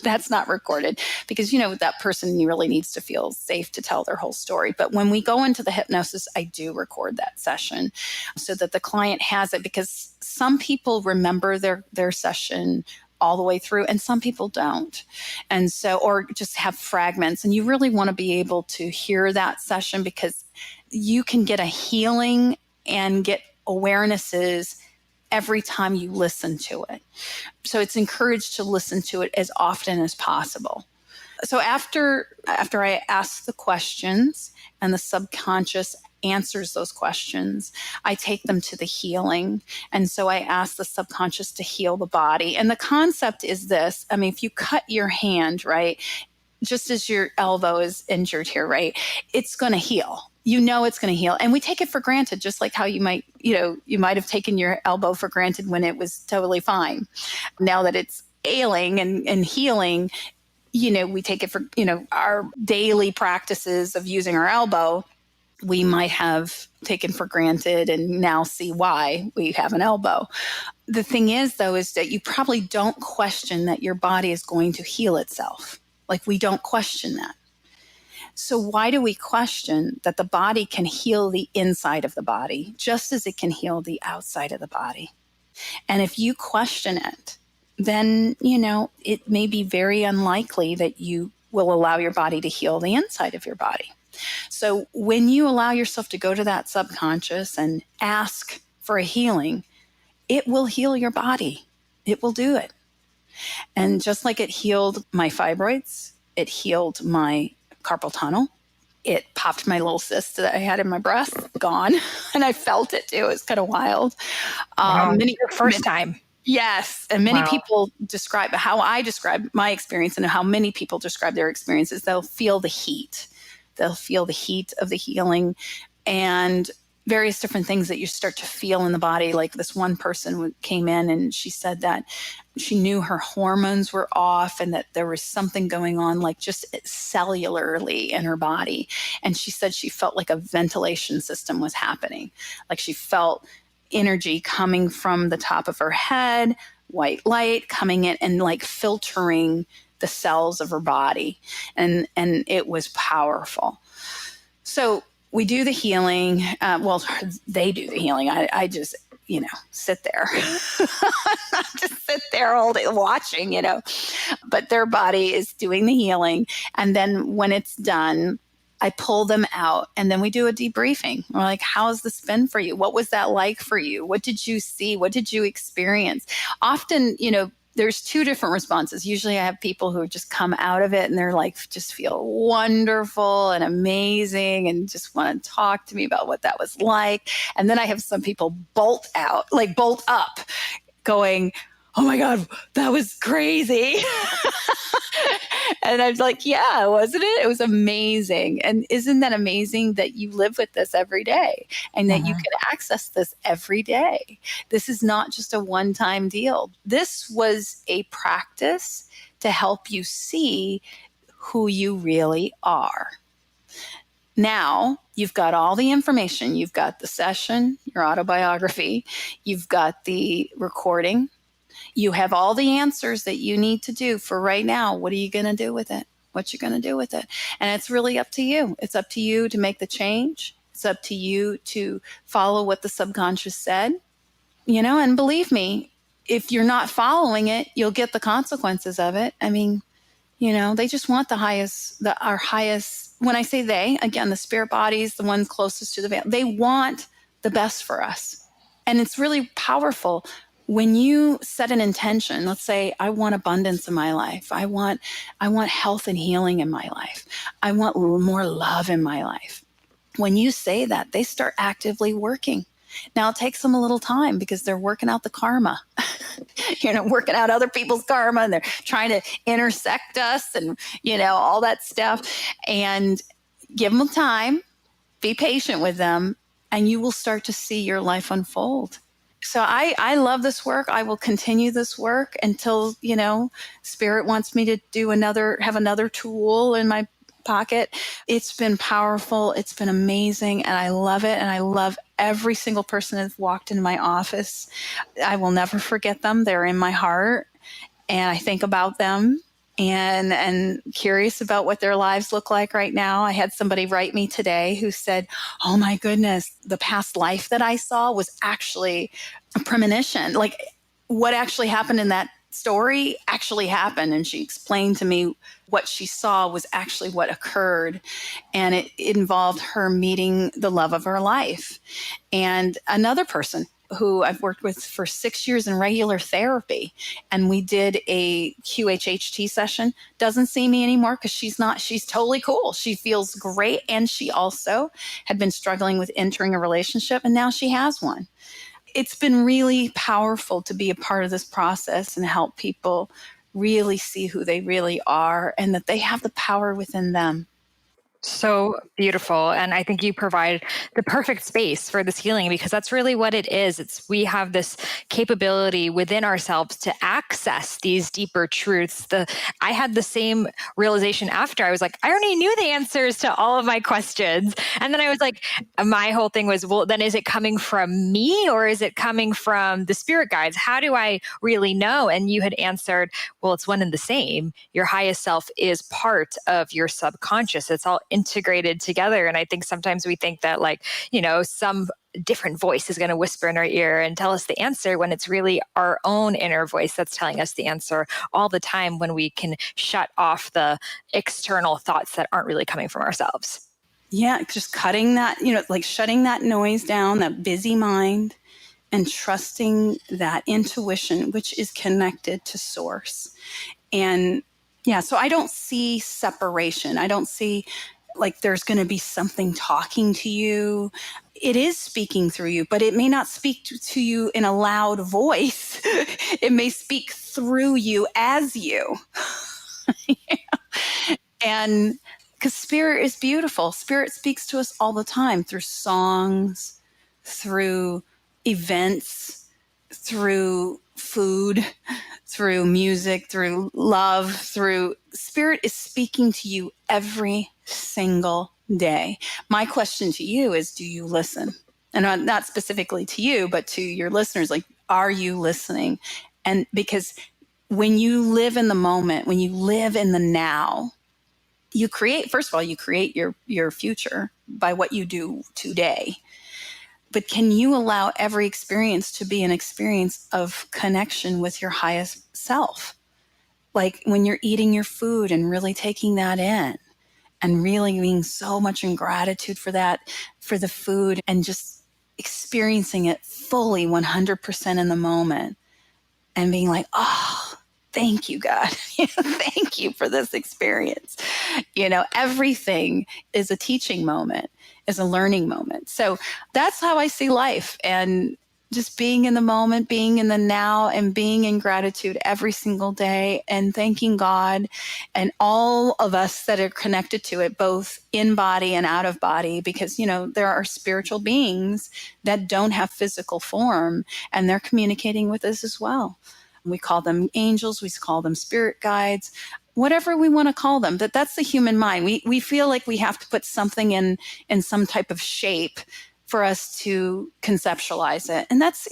that's not recorded, because, that person really needs to feel safe to tell their whole story. But when we go into the hypnosis, I do record that session so that the client has it, because some people remember their session all the way through and some people don't. And so, or just have fragments, and you really want to be able to hear that session, because you can get a healing and get awarenesses every time you listen to it. So it's encouraged to listen to it as often as possible. So after I ask the questions and the subconscious answers those questions, I take them to the healing. And so I ask the subconscious to heal the body. And the concept is this. I mean, if you cut your hand, right, just as your elbow is injured here, right, it's going to heal. It's going to heal. And we take it for granted, just like how you might have taken your elbow for granted when it was totally fine. Now that it's ailing and healing, we take it for, our daily practices of using our elbow, we might have taken for granted and now see why we have an elbow. The thing is, though, is that you probably don't question that your body is going to heal itself. Like, we don't question that. So why do we question that the body can heal the inside of the body just as it can heal the outside of the body? And if you question it, then, it may be very unlikely that you will allow your body to heal the inside of your body. So when you allow yourself to go to that subconscious and ask for a healing, it will heal your body. It will do it. And just like it healed my fibroids, it healed my carpal tunnel. It popped my little cyst that I had in my breast, gone. And I felt it too. It was kind of wild. Wow, your first time. Yes. And many people describe how I describe my experience and how many people describe their experiences. They'll feel the heat. They'll feel the heat of the healing and various different things that you start to feel in the body. Like this one person came in and she said that she knew her hormones were off and that there was something going on, like just cellularly in her body. And she said she felt like a ventilation system was happening. Like she felt energy coming from the top of her head, white light coming in and like filtering the cells of her body. And it was powerful. So we do the healing. They do the healing. I just, sit there. I just sit there all day watching, but their body is doing the healing. And then when it's done, I pull them out and then we do a debriefing. We're like, how's this been for you? What was that like for you? What did you see? What did you experience? Often, there's 2 different responses. Usually I have people who just come out of it and they're like, just feel wonderful and amazing and just want to talk to me about what that was like. And then I have some people bolt up going, oh my God, that was crazy. And I was like, yeah, wasn't it? It was amazing. And isn't that amazing that you live with this every day and that you can access this every day? This is not just a one-time deal. This was a practice to help you see who you really are. Now you've got all the information. You've got the session, your autobiography, you've got the recording. You have all the answers that you need to do for right now. What are you going to do with it? What you're going to do with it? And it's really up to you. It's up to you to make the change. It's up to you to follow what the subconscious said, and believe me, if you're not following it, you'll get the consequences of it. I mean, they just want our highest, when I say they, again, the spirit bodies, the ones closest to the veil, they want the best for us. And it's really powerful. When you set an intention, let's say, I want abundance in my life. I want health and healing in my life. I want more love in my life. When you say that, they start actively working. Now it takes them a little time because they're working out the karma, working out other people's karma, and they're trying to intersect us and, all that stuff. And give them time, be patient with them, and you will start to see your life unfold. So I love this work. I will continue this work until, Spirit wants me to have another tool in my pocket. It's been powerful. It's been amazing. And I love it. And I love every single person that's walked into my office. I will never forget them. They're in my heart. And I think about them and curious about what their lives look like right now. I had somebody write me today who said, oh my goodness, the past life that I saw was actually a premonition. Like what actually happened in that story actually happened. And she explained to me what she saw was actually what occurred. And it involved her meeting the love of her life. And another person who I've worked with for 6 years in regular therapy. And we did a QHHT session, doesn't see me anymore because she's totally cool. She feels great. And she also had been struggling with entering a relationship, and now she has one. It's been really powerful to be a part of this process and help people really see who they really are and that they have the power within them. So beautiful. And I think you provide the perfect space for this healing because that's really what it is. We have this capability within ourselves to access these deeper truths. I had the same realization after. I was like, I already knew the answers to all of my questions. And then I was like, my whole thing was, well, then is it coming from me or is it coming from the spirit guides? How do I really know? And you had answered, well, it's one and the same. Your highest self is part of your subconscious. It's all integrated together. And I think sometimes we think that some different voice is going to whisper in our ear and tell us the answer when it's really our own inner voice that's telling us the answer all the time when we can shut off the external thoughts that aren't really coming from ourselves. Yeah, just cutting that, shutting that noise down, that busy mind, and trusting that intuition, which is connected to source. And yeah, so I don't see separation. I don't see there's going to be something talking to you. It is speaking through you, but it may not speak to you in a loud voice. It may speak through you as you. And because spirit is beautiful. Spirit speaks to us all the time through songs, through events, through food, through music, through love, through spirit is speaking to you every single day. My question to you is, do you listen? And not specifically to you, but to your listeners, are you listening? And because when you live in the moment, when you live in the now, you create your future by what you do today. But can you allow every experience to be an experience of connection with your highest self? Like when you're eating your food and really taking that in and really being so much in gratitude for that, for the food, and just experiencing it fully 100% in the moment and being like, oh, thank you, God. Thank you for this experience. Everything is a teaching moment, is a learning moment. So that's how I see life. And just being in the moment, being in the now, and being in gratitude every single day, and thanking God and all of us that are connected to it, both in body and out of body, because, there are spiritual beings that don't have physical form, and they're communicating with us as well. We call them angels, we call them spirit guides, whatever we want to call them. That's the human mind. We feel like we have to put something in some type of shape for us to conceptualize it. And that's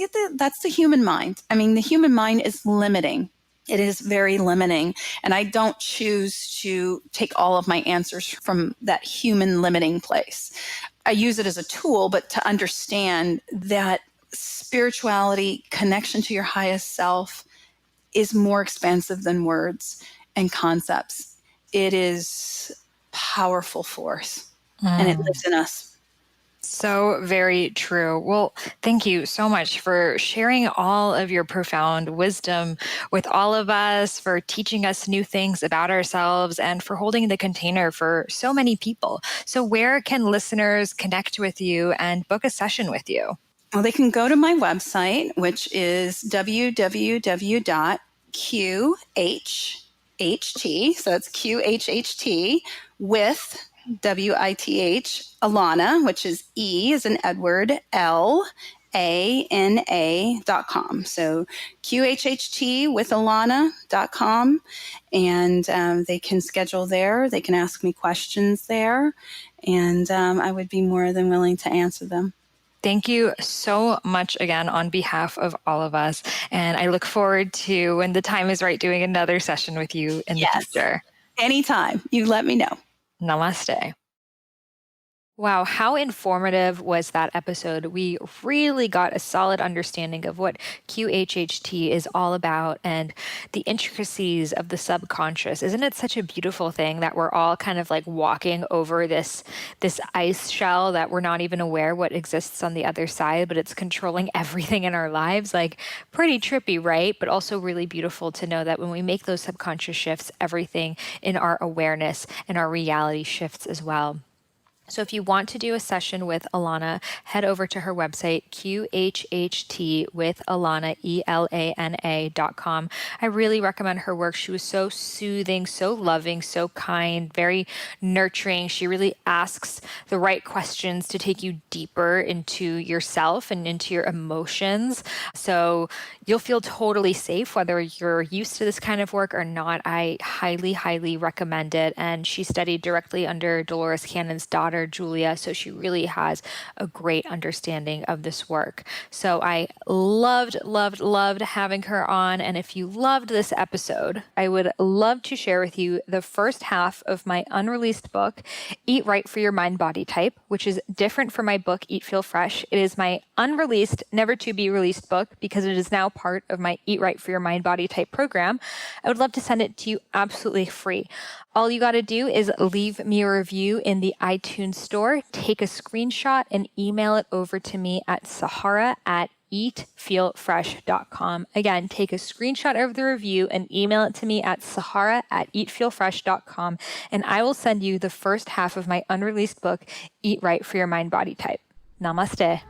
the human mind. I mean, the human mind is limiting. It is very limiting. And I don't choose to take all of my answers from that human limiting place. I use it as a tool, but to understand that spirituality, connection to your highest self, is more expansive than words and concepts. It is powerful force, and it lives in us. So very true. Well, thank you so much for sharing all of your profound wisdom with all of us, for teaching us new things about ourselves, and for holding the container for so many people. So where can listeners connect with you and book a session with you? Well, they can go to my website, which is www.QHHT. So it's QHHT with WITH, Alana, which is E as in Edward, LANA.com. So QHHT with Alana.com. And they can schedule there. They can ask me questions there. And I would be more than willing to answer them. Thank you so much again on behalf of all of us. And I look forward to, when the time is right, doing another session with you in the future. Anytime. You let me know. Namaste. Wow, how informative was that episode? We really got a solid understanding of what QHHT is all about and the intricacies of the subconscious. Isn't it such a beautiful thing that we're all kind of like walking over this ice shell that we're not even aware what exists on the other side, but it's controlling everything in our lives? Like, pretty trippy, right? But also really beautiful to know that when we make those subconscious shifts, everything in our awareness and our reality shifts as well. So if you want to do a session with Alana, head over to her website, QHHT with Alana, ELANA.com. I really recommend her work. She was so soothing, so loving, so kind, very nurturing. She really asks the right questions to take you deeper into yourself and into your emotions. So you'll feel totally safe whether you're used to this kind of work or not. I highly, highly recommend it. And she studied directly under Dolores Cannon's daughter, Julia, so she really has a great understanding of this work. So I loved having her on. And if you loved this episode, I would love to share with you the first half of my unreleased book, Eat Right for Your Mind Body Type, which is different from my book, Eat Feel Fresh. It is my unreleased, never to be released book because it is now part of my Eat Right for Your Mind Body Type program. I would love to send it to you absolutely free. All you got to do is leave me a review in the iTunes store, take a screenshot, and email it over to me at Sahara@eatfeelfresh.com. Again, take a screenshot of the review and email it to me at Sahara@eatfeelfresh.com, and I will send you the first half of my unreleased book, Eat Right for Your Mind Body Type. Namaste.